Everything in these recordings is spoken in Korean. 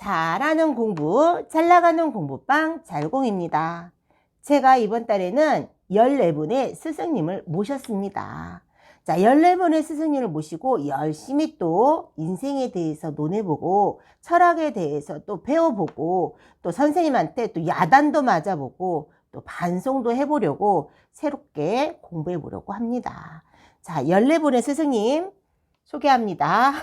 잘하는 공부, 잘 나가는 공부방 잘공입니다. 제가 이번 달에는 14분의 스승님을 모셨습니다. 자, 14분의 스승님을 모시고 열심히 또 인생에 대해서 논해보고 철학에 대해서 또 배워보고 또 선생님한테 또 야단도 맞아보고 또 반송도 해보려고 새롭게 공부해보려고 합니다. 자, 14분의 스승님 소개합니다.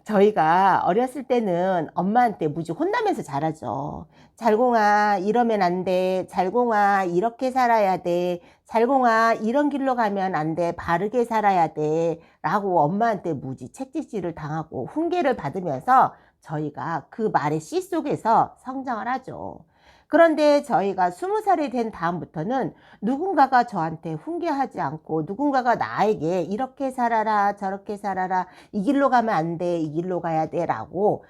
저희가 어렸을 때는 엄마한테 무지 혼나면서 자라죠. 잘공아 이러면 안 돼. 잘공아 이렇게 살아야 돼. 잘공아 이런 길로 가면 안 돼. 바르게 살아야 돼. 라고 엄마한테 무지 책짓질을 당하고 훈계를 받으면서 저희가 그 말의 씨 속에서 성장을 하죠. 그런데 저희가 20살이 된 다음부터는 누군가가 저한테 훈계하지 않고 누군가가 나에게 이렇게 살아라 저렇게 살아라 이 길로 가면 안 돼 이 길로 가야 돼 라고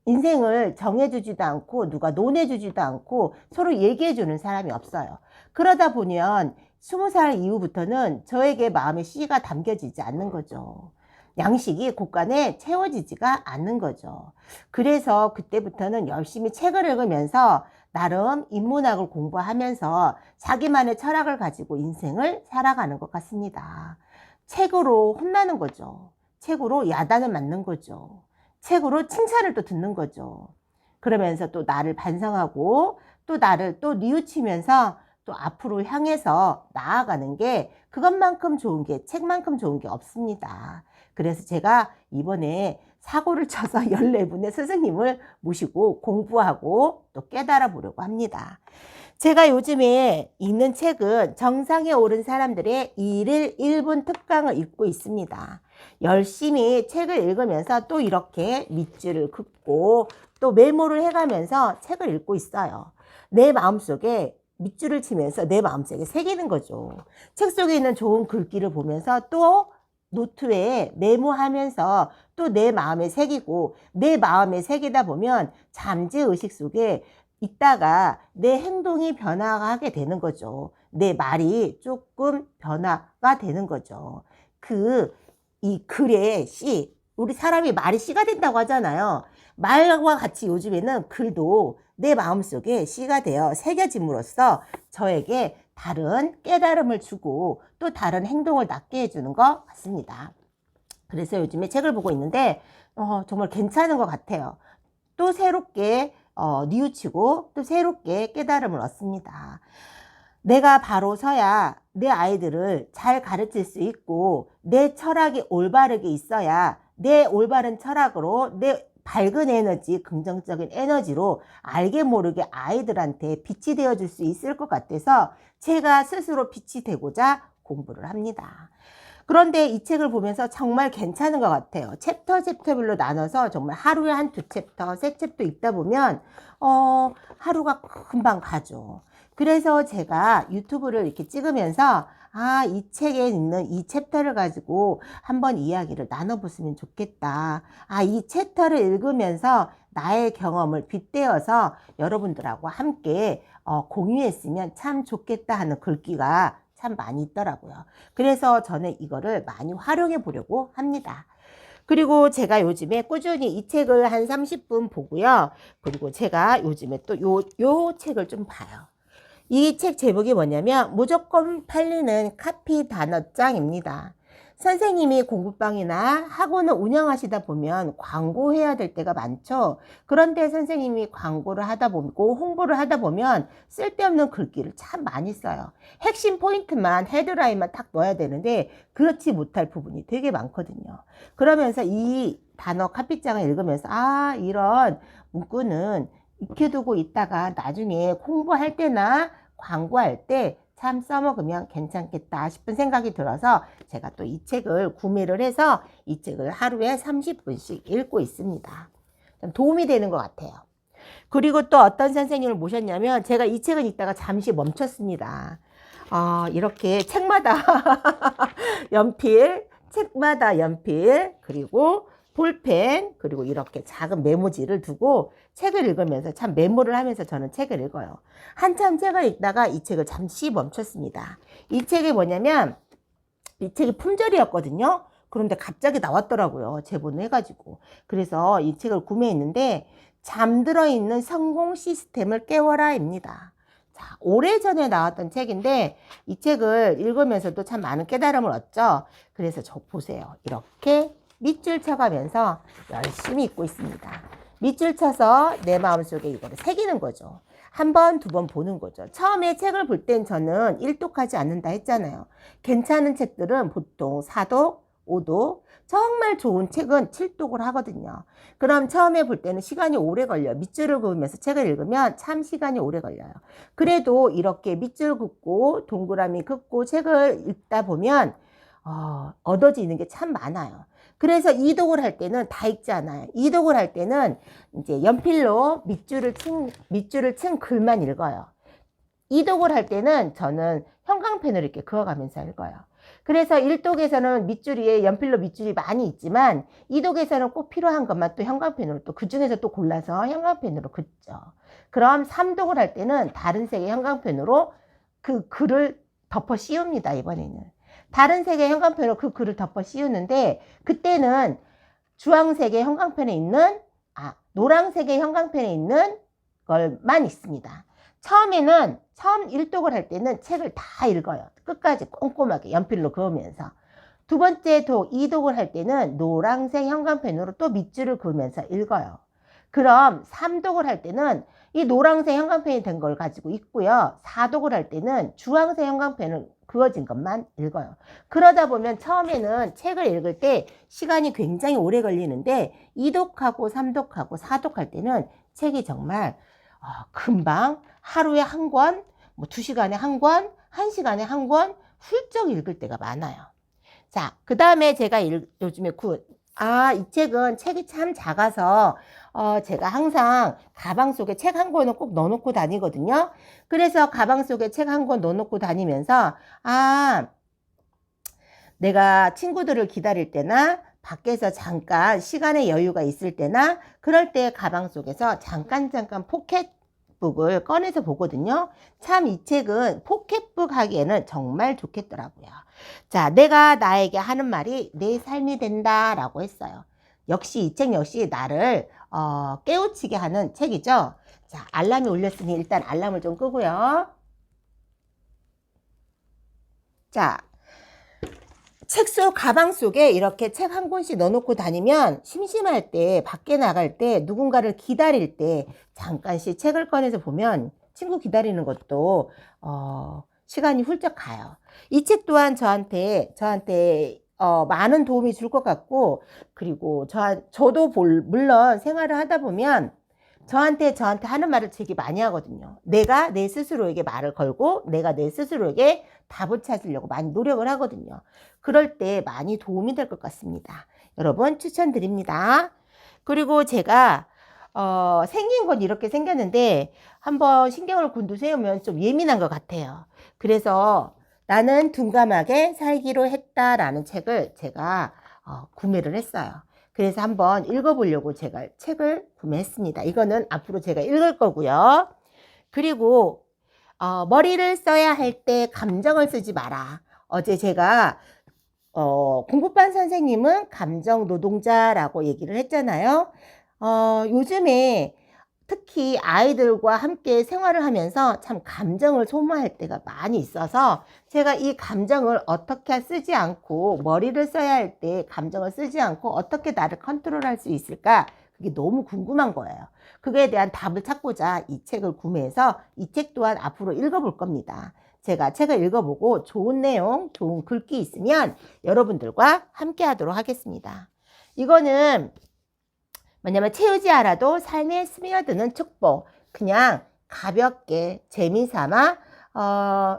인생을 정해주지도 않고 누가 논해주지도 않고 서로 얘기해주는 사람이 없어요. 그러다 보면 20살 이후부터는 저에게 마음의 씨가 담겨지지 않는 거죠. 양식이 곳간에 채워지지가 않는 거죠. 그래서 그때부터는 열심히 책을 읽으면서 나름 인문학을 공부하면서 자기만의 철학을 가지고 인생을 살아가는 것 같습니다. 책으로 혼나는 거죠. 책으로 야단을 맞는 거죠. 책으로 칭찬을 또 듣는 거죠. 그러면서 또 나를 반성하고 또 나를 또 뉘우치면서 또 앞으로 향해서 나아가는 게 그것만큼 좋은 게 책만큼 좋은 게 없습니다. 그래서 제가 이번에 사고를 쳐서 14분의 스승님을 모시고 공부하고 또 깨달아 보려고 합니다. 제가 요즘에 읽는 책은 정상에 오른 사람들의 1일 1분 특강을 읽고 있습니다. 열심히 책을 읽으면서 또 이렇게 밑줄을 긋고 또 메모를 해가면서 책을 읽고 있어요. 내 마음속에 밑줄을 치면서 내 마음속에 새기는 거죠. 책 속에 있는 좋은 글귀를 보면서 또 노트에 메모하면서 또 내 마음에 새기고 내 마음에 새기다 보면 잠재의식 속에 있다가 내 행동이 변화하게 되는 거죠. 내 말이 조금 변화가 되는 거죠. 이 글의 씨, 우리 사람이 말이 씨가 된다고 하잖아요. 말과 같이 요즘에는 글도 내 마음속에 씨가 되어 새겨짐으로써 저에게 다른 깨달음을 주고 또 다른 행동을 낳게 해주는 것 같습니다. 그래서 요즘에 책을 보고 있는데 정말 괜찮은 것 같아요. 또 새롭게 뉘우치고 또 새롭게 깨달음을 얻습니다. 내가 바로 서야 내 아이들을 잘 가르칠 수 있고 내 철학이 올바르게 있어야 내 올바른 철학으로 내 밝은 에너지, 긍정적인 에너지로 알게 모르게 아이들한테 빛이 되어줄 수 있을 것 같아서 제가 스스로 빛이 되고자 공부를 합니다. 그런데 이 책을 보면서 정말 괜찮은 것 같아요. 챕터별로 나눠서 정말 하루에 한 2챕터, 3챕터 읽다 보면 하루가 금방 가죠. 그래서 제가 유튜브를 이렇게 찍으면서 이 책에 있는 이 챕터를 가지고 한번 이야기를 나눠보시면 좋겠다. 이 챕터를 읽으면서 나의 경험을 빗대어서 여러분들하고 함께 공유했으면 참 좋겠다 하는 글귀가 참 많이 있더라고요. 그래서 저는 이거를 많이 활용해 보려고 합니다. 그리고 제가 요즘에 꾸준히 이 책을 한 30분 보고요. 그리고 제가 요즘에 또 요 책을 좀 봐요. 이 책 제목이 뭐냐면 무조건 팔리는 카피 단어장입니다. 선생님이 공부방이나 학원을 운영하시다 보면 광고해야 될 때가 많죠. 그런데 선생님이 광고를 하다 보면 홍보를 하다 보면 쓸데없는 글귀를 참 많이 써요. 핵심 포인트만 헤드라인만 딱 넣어야 되는데 그렇지 못할 부분이 되게 많거든요. 그러면서 이 단어 카피장을 읽으면서 이런 문구는 익혀두고 있다가 나중에 홍보할 때나 광고할 때 참 써먹으면 괜찮겠다 싶은 생각이 들어서 제가 또 이 책을 구매를 해서 이 책을 하루에 30분씩 읽고 있습니다. 도움이 되는 것 같아요. 그리고 또 어떤 선생님을 모셨냐면 제가 이 책을 읽다가 잠시 멈췄습니다. 이렇게 책마다 책마다 연필, 그리고 볼펜, 그리고 이렇게 작은 메모지를 두고 책을 읽으면서 참 메모를 하면서 저는 책을 읽어요. 한참 책을 읽다가 이 책을 잠시 멈췄습니다. 이 책이 뭐냐면 이 책이 품절이었거든요. 그런데 갑자기 나왔더라고요. 제보해가지고. 그래서 이 책을 구매했는데 잠들어 있는 성공 시스템을 깨워라입니다. 자, 오래전에 나왔던 책인데 이 책을 읽으면서도 참 많은 깨달음을 얻죠. 그래서 저 보세요. 이렇게 밑줄 쳐가면서 열심히 읽고 있습니다. 밑줄 쳐서 내 마음속에 이거를 새기는 거죠. 한 번, 두 번 보는 거죠. 처음에 책을 볼 땐 저는 일독하지 않는다 했잖아요. 괜찮은 책들은 보통 4독, 5독, 정말 좋은 책은 7독을 하거든요. 그럼 처음에 볼 때는 시간이 오래 걸려요. 밑줄을 그으면서 책을 읽으면 참 시간이 오래 걸려요. 그래도 이렇게 밑줄 긋고 동그라미 긋고 책을 읽다 보면 얻어지는 게 참 많아요. 그래서 이독을 할 때는 다 읽지 않아요. 이독을 할 때는 이제 연필로 밑줄을 친 글만 읽어요. 이독을 할 때는 저는 형광펜으로 이렇게 그어가면서 읽어요. 그래서 1독에서는 밑줄에 연필로 밑줄이 많이 있지만 2독에서는 꼭 필요한 것만 또 형광펜으로 또 그중에서 또 골라서 형광펜으로 긋죠. 그럼 3독을 할 때는 다른 색의 형광펜으로 그 글을 덮어 씌웁니다. 이번에는. 다른 색의 형광펜으로 그 글을 덮어 씌우는데 그때는 주황색의 형광펜에 있는 노란색의 형광펜에 있는 걸만 있습니다. 처음 1독을 할 때는 책을 다 읽어요. 끝까지 꼼꼼하게 연필로 그으면서. 두 번째 독, 2독을 할 때는 노란색 형광펜으로 또 밑줄을 그으면서 읽어요. 그럼 3독을 할 때는 이 노란색 형광펜이 된 걸 가지고 읽고요. 4독을 할 때는 주황색 형광펜을 그어진 것만 읽어요. 그러다 보면 처음에는 책을 읽을 때 시간이 굉장히 오래 걸리는데 2독하고 3독하고 4독 할 때는 책이 정말 금방 하루에 한 권, 뭐 2시간에 한 권, 1시간에 한 권 훌쩍 읽을 때가 많아요. 자, 그 다음에 제가 요즘에 이 책이 참 작아서 제가 항상 가방 속에 책 한 권은 꼭 넣어놓고 다니거든요. 그래서 가방 속에 책 한 권 넣어놓고 다니면서 내가 친구들을 기다릴 때나 밖에서 잠깐 시간의 여유가 있을 때나 그럴 때 가방 속에서 잠깐 포켓북을 꺼내서 보거든요. 참 이 책은 포켓북 하기에는 정말 좋겠더라고요. 자, 내가 나에게 하는 말이 내 삶이 된다라고 했어요. 역시 이 책 역시 나를 깨우치게 하는 책이죠. 자, 알람이 울렸으니 일단 알람을 좀 끄고요. 자, 가방 속에 이렇게 책 한 권씩 넣어놓고 다니면 심심할 때, 밖에 나갈 때, 누군가를 기다릴 때 잠깐씩 책을 꺼내서 보면 친구 기다리는 것도 시간이 훌쩍 가요. 이 책 또한 저한테 많은 도움이 줄 것 같고, 그리고 저도 물론 생활을 하다 보면 저한테 하는 말을 되게 많이 하거든요. 내가 내 스스로에게 말을 걸고 내가 내 스스로에게 답을 찾으려고 많이 노력을 하거든요. 그럴 때 많이 도움이 될 것 같습니다. 여러분 추천드립니다. 그리고 제가 생긴 건 이렇게 생겼는데 한번 신경을 곤두세우면 좀 예민한 것 같아요. 그래서 나는 둔감하게 살기로 했다라는 책을 제가 구매를 했어요. 그래서 한번 읽어보려고 제가 책을 구매했습니다. 이거는 앞으로 제가 읽을 거고요. 그리고 머리를 써야 할 때 감정을 쓰지 마라. 어제 제가 공부반 선생님은 감정 노동자라고 얘기를 했잖아요. 요즘에 특히 아이들과 함께 생활을 하면서 참 감정을 소모할 때가 많이 있어서 제가 이 감정을 어떻게 쓰지 않고 머리를 써야 할 때 감정을 쓰지 않고 어떻게 나를 컨트롤할 수 있을까 그게 너무 궁금한 거예요. 그거에 대한 답을 찾고자 이 책을 구매해서 이 책 또한 앞으로 읽어볼 겁니다. 제가 책을 읽어보고 좋은 내용, 좋은 글귀 있으면 여러분들과 함께 하도록 하겠습니다. 이거는 뭐냐면 채우지 않아도 삶에 스며드는 축복. 그냥 가볍게 재미삼아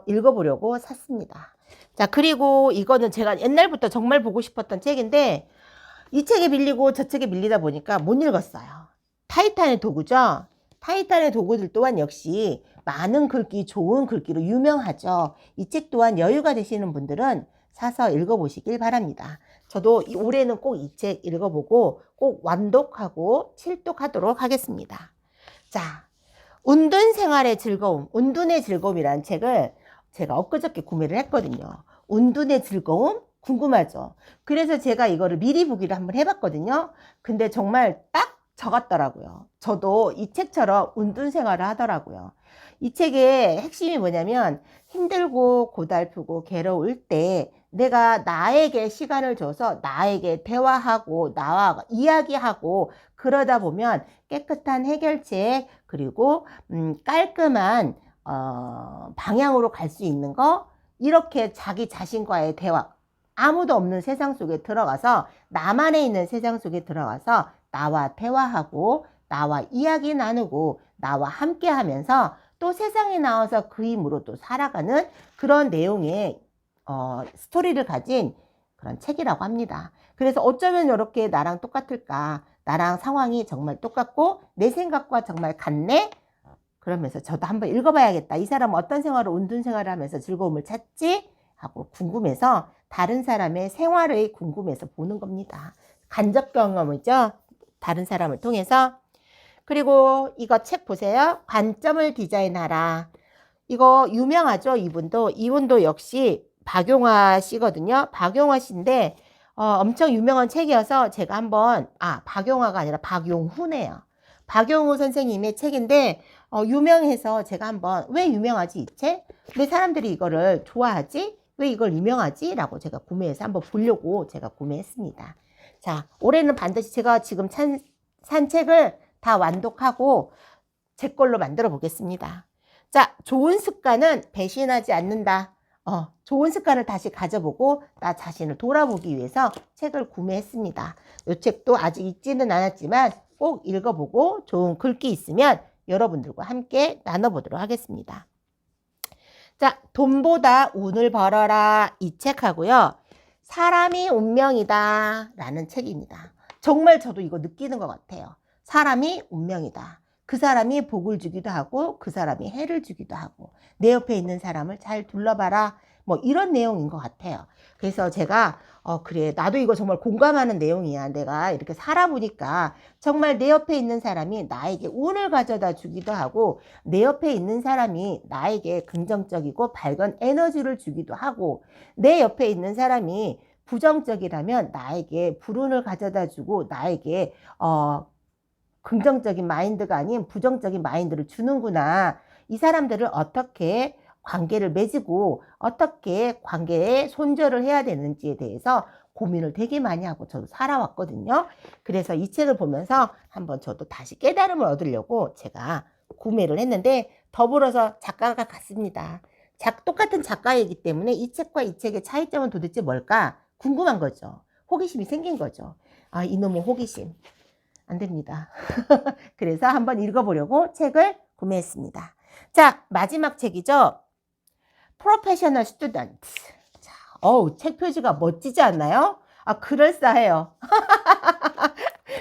읽어보려고 샀습니다. 자, 그리고 이거는 제가 옛날부터 정말 보고 싶었던 책인데 이 책에 밀리고 저 책에 밀리다 보니까 못 읽었어요. 타이탄의 도구죠. 타이탄의 도구들 또한 역시 많은 글귀, 좋은 글귀로 유명하죠. 이 책 또한 여유가 되시는 분들은 사서 읽어보시길 바랍니다. 저도 올해는 꼭 이 책 읽어보고 꼭 완독하고 칠독하도록 하겠습니다. 자, 운둔 생활의 즐거움, 운둔의 즐거움이라는 책을 제가 엊그저께 구매를 했거든요. 운둔의 즐거움, 궁금하죠. 그래서 제가 이거를 미리 보기를 한번 해봤거든요. 근데 정말 딱 적었더라고요. 저도 이 책처럼 운둔 생활을 하더라고요. 이 책의 핵심이 뭐냐면 힘들고 고달프고 괴로울 때 내가 나에게 시간을 줘서 나에게 대화하고 나와 이야기하고 그러다 보면 깨끗한 해결책 그리고 깔끔한 방향으로 갈 수 있는 거 이렇게 자기 자신과의 대화 아무도 없는 세상 속에 들어가서 나만에 있는 세상 속에 들어가서 나와 대화하고 나와 이야기 나누고 나와 함께 하면서 또 세상에 나와서 그 힘으로 또 살아가는 그런 내용의 스토리를 가진 그런 책이라고 합니다. 그래서 어쩌면 이렇게 나랑 똑같을까? 나랑 상황이 정말 똑같고 내 생각과 정말 같네? 그러면서 저도 한번 읽어봐야겠다. 이 사람은 어떤 생활을 운둔 생활을 하면서 즐거움을 찾지? 하고 궁금해서 다른 사람의 생활을 궁금해서 보는 겁니다. 간접 경험이죠. 다른 사람을 통해서. 그리고 이거 책 보세요. 관점을 디자인하라. 이거 유명하죠. 이분도 역시 박용화 씨거든요. 박용화 씨인데 엄청 유명한 책이어서 제가 한번 박용화가 아니라 박용후네요. 박용후 선생님의 책인데 유명해서 제가 한번 왜 유명하지 이 책? 왜 사람들이 이거를 좋아하지? 왜 이걸 유명하지? 라고 제가 구매해서 한번 보려고 제가 구매했습니다. 자, 올해는 반드시 제가 지금 산 책을 다 완독하고 제 걸로 만들어 보겠습니다. 자, 좋은 습관은 배신하지 않는다. 좋은 습관을 다시 가져보고 나 자신을 돌아보기 위해서 책을 구매했습니다. 이 책도 아직 읽지는 않았지만 꼭 읽어보고 좋은 글귀 있으면 여러분들과 함께 나눠보도록 하겠습니다. 자, 돈보다 운을 벌어라 이 책하고요. 사람이 운명이다 라는 책입니다. 정말 저도 이거 느끼는 것 같아요. 사람이 운명이다. 그 사람이 복을 주기도 하고 그 사람이 해를 주기도 하고 내 옆에 있는 사람을 잘 둘러봐라 뭐 이런 내용인 것 같아요. 그래서 제가 그래 나도 이거 정말 공감하는 내용이야. 내가 이렇게 살아보니까 정말 내 옆에 있는 사람이 나에게 운을 가져다 주기도 하고 내 옆에 있는 사람이 나에게 긍정적이고 밝은 에너지를 주기도 하고 내 옆에 있는 사람이 부정적이라면 나에게 불운을 가져다 주고 나에게 긍정적인 마인드가 아닌 부정적인 마인드를 주는구나. 이 사람들을 어떻게 관계를 맺고 어떻게 관계에 손절을 해야 되는지에 대해서 고민을 되게 많이 하고 저도 살아왔거든요. 그래서 이 책을 보면서 한번 저도 다시 깨달음을 얻으려고 제가 구매를 했는데 더불어서 작가가 같습니다. 똑같은 작가이기 때문에 이 책과 이 책의 차이점은 도대체 뭘까 궁금한 거죠. 호기심이 생긴 거죠. 이놈의 호기심. 안 됩니다. 그래서 한번 읽어보려고 책을 구매했습니다. 자, 마지막 책이죠. 프로페셔널 스튜던트. 자, 책 표지가 멋지지 않나요? 그럴싸해요.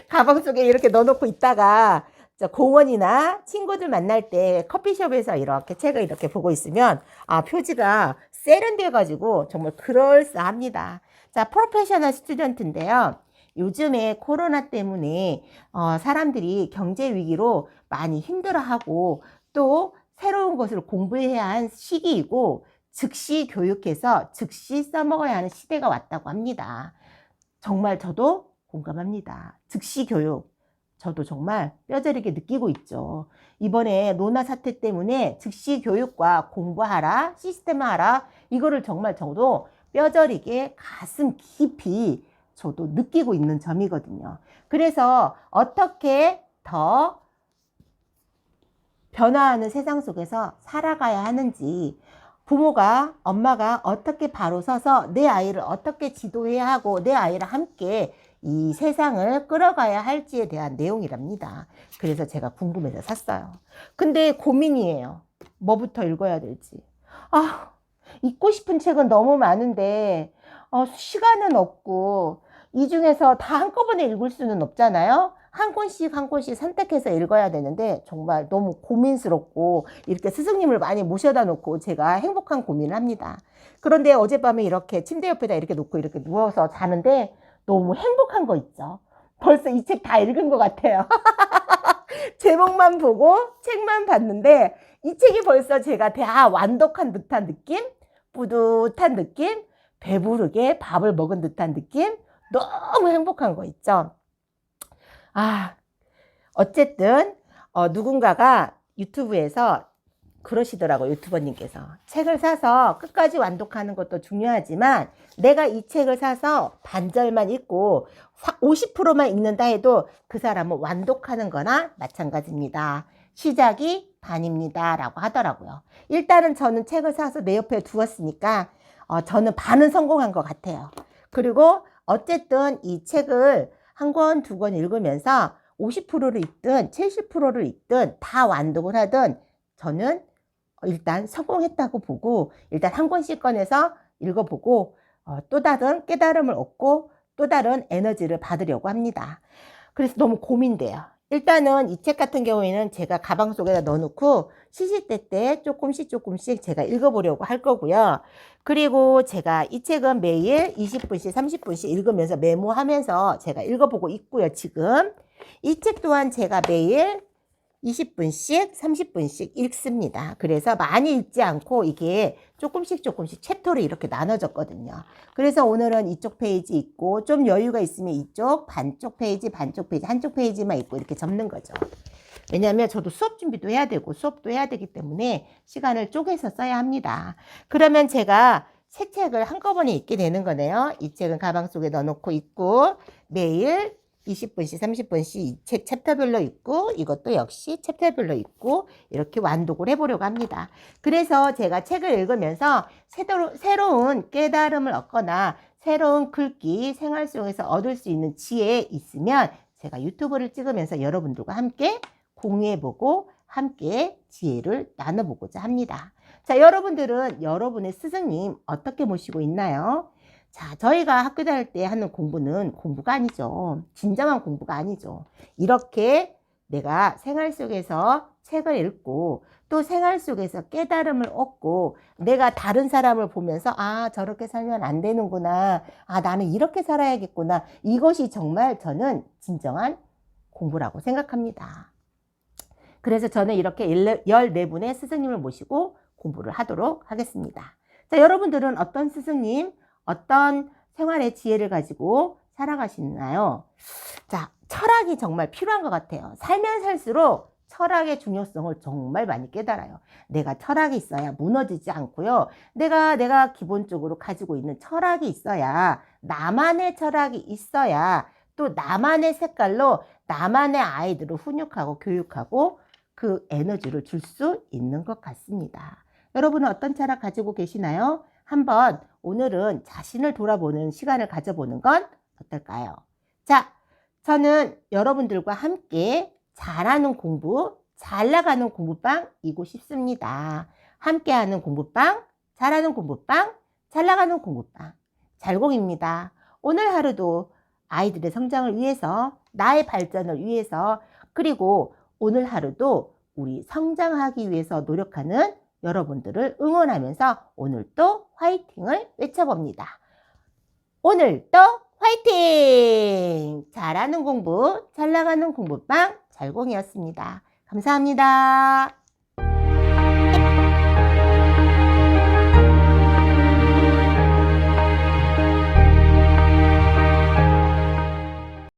가방 속에 이렇게 넣어놓고 있다가 공원이나 친구들 만날 때 커피숍에서 이렇게 책을 이렇게 보고 있으면 표지가 세련돼가지고 정말 그럴싸합니다. 자, 프로페셔널 스튜던트인데요. 요즘에 코로나 때문에 사람들이 경제 위기로 많이 힘들어하고 또 새로운 것을 공부해야 한 시기이고 즉시 교육해서 즉시 써먹어야 하는 시대가 왔다고 합니다. 정말 저도 공감합니다. 즉시 교육. 저도 정말 뼈저리게 느끼고 있죠. 이번에 로나 사태 때문에 즉시 교육과 공부하라, 시스템화하라 이거를 정말 저도 뼈저리게 가슴 깊이 저도 느끼고 있는 점이거든요. 그래서 어떻게 더 변화하는 세상 속에서 살아가야 하는지 부모가 엄마가 어떻게 바로 서서 내 아이를 어떻게 지도해야 하고 내 아이랑 함께 이 세상을 끌어가야 할지에 대한 내용이랍니다. 그래서 제가 궁금해서 샀어요. 근데 고민이에요. 뭐부터 읽어야 될지. 읽고 싶은 책은 너무 많은데 시간은 없고 이 중에서 다 한꺼번에 읽을 수는 없잖아요. 한 권씩 한 권씩 선택해서 읽어야 되는데 정말 너무 고민스럽고 이렇게 스승님을 많이 모셔다 놓고 제가 행복한 고민을 합니다. 그런데 어젯밤에 이렇게 침대 옆에다 이렇게 놓고 이렇게 누워서 자는데 너무 행복한 거 있죠. 벌써 이 책 다 읽은 것 같아요. 제목만 보고 책만 봤는데 이 책이 벌써 제가 다 완독한 듯한 느낌? 뿌듯한 느낌? 배부르게 밥을 먹은 듯한 느낌? 너무 행복한 거 있죠. 어쨌든 누군가가 유튜브에서 그러시더라고요. 유튜버님께서. 책을 사서 끝까지 완독하는 것도 중요하지만 내가 이 책을 사서 반절만 읽고 50%만 읽는다 해도 그 사람은 완독하는 거나 마찬가지입니다. 시작이 반입니다. 라고 하더라고요. 일단은 저는 책을 사서 내 옆에 두었으니까 저는 반은 성공한 것 같아요. 그리고 어쨌든 이 책을 한 권, 두 권 읽으면서 50%를 읽든 70%를 읽든 다 완독을 하든 저는 일단 성공했다고 보고 일단 한 권씩 꺼내서 읽어보고 또 다른 깨달음을 얻고 또 다른 에너지를 받으려고 합니다. 그래서 너무 고민돼요. 일단은 이 책 같은 경우에는 제가 가방 속에다 넣어놓고 시시때때 조금씩 제가 읽어보려고 할 거고요. 그리고 제가 이 책은 매일 20분씩 30분씩 읽으면서 메모하면서 제가 읽어보고 있고요. 지금 이 책 또한 제가 매일 20분씩 30분씩 읽습니다. 그래서 많이 읽지 않고 이게 조금씩 챕터로 이렇게 나눠졌거든요. 그래서 오늘은 이쪽 페이지 읽고 좀 여유가 있으면 이쪽 반쪽 페이지 한쪽 페이지만 읽고 이렇게 접는 거죠. 왜냐하면 저도 수업 준비도 해야 되고 수업도 해야 되기 때문에 시간을 쪼개서 써야 합니다. 그러면 제가 새 책을 한꺼번에 읽게 되는 거네요. 이 책은 가방 속에 넣어놓고 읽고 매일 20분씩 30분씩 이 책 챕터별로 읽고 이것도 역시 챕터별로 읽고 이렇게 완독을 해보려고 합니다. 그래서 제가 책을 읽으면서 새로운 깨달음을 얻거나 새로운 글귀 생활 속에서 얻을 수 있는 지혜 있으면 제가 유튜브를 찍으면서 여러분들과 함께 공유해보고 함께 지혜를 나눠보고자 합니다. 자, 여러분들은 여러분의 스승님 어떻게 모시고 있나요? 자, 저희가 학교 다닐 때 하는 공부는 공부가 아니죠. 진정한 공부가 아니죠. 이렇게 내가 생활 속에서 책을 읽고 또 생활 속에서 깨달음을 얻고 내가 다른 사람을 보면서 저렇게 살면 안 되는구나. 나는 이렇게 살아야겠구나. 이것이 정말 저는 진정한 공부라고 생각합니다. 그래서 저는 이렇게 14분의 스승님을 모시고 공부를 하도록 하겠습니다. 자, 여러분들은 어떤 스승님, 어떤 생활의 지혜를 가지고 살아가시나요? 자, 철학이 정말 필요한 것 같아요. 살면 살수록 철학의 중요성을 정말 많이 깨달아요. 내가 철학이 있어야 무너지지 않고요. 내가 기본적으로 가지고 있는 철학이 있어야 나만의 철학이 있어야 또 나만의 색깔로 나만의 아이들을 훈육하고 교육하고 그 에너지를 줄 수 있는 것 같습니다. 여러분은 어떤 철학 가지고 계시나요? 한번 오늘은 자신을 돌아보는 시간을 가져보는 건 어떨까요? 자, 저는 여러분들과 함께 잘하는 공부, 잘 나가는 공부방이고 싶습니다. 함께하는 공부방, 잘하는 공부방, 잘 나가는 공부방, 잘공입니다. 오늘 하루도 아이들의 성장을 위해서, 나의 발전을 위해서, 그리고 오늘 하루도 우리 성장하기 위해서 노력하는 여러분들을 응원하면서 오늘도 화이팅을 외쳐봅니다. 오늘도 화이팅! 잘하는 공부, 잘 나가는 공부방 잘공이었습니다. 감사합니다.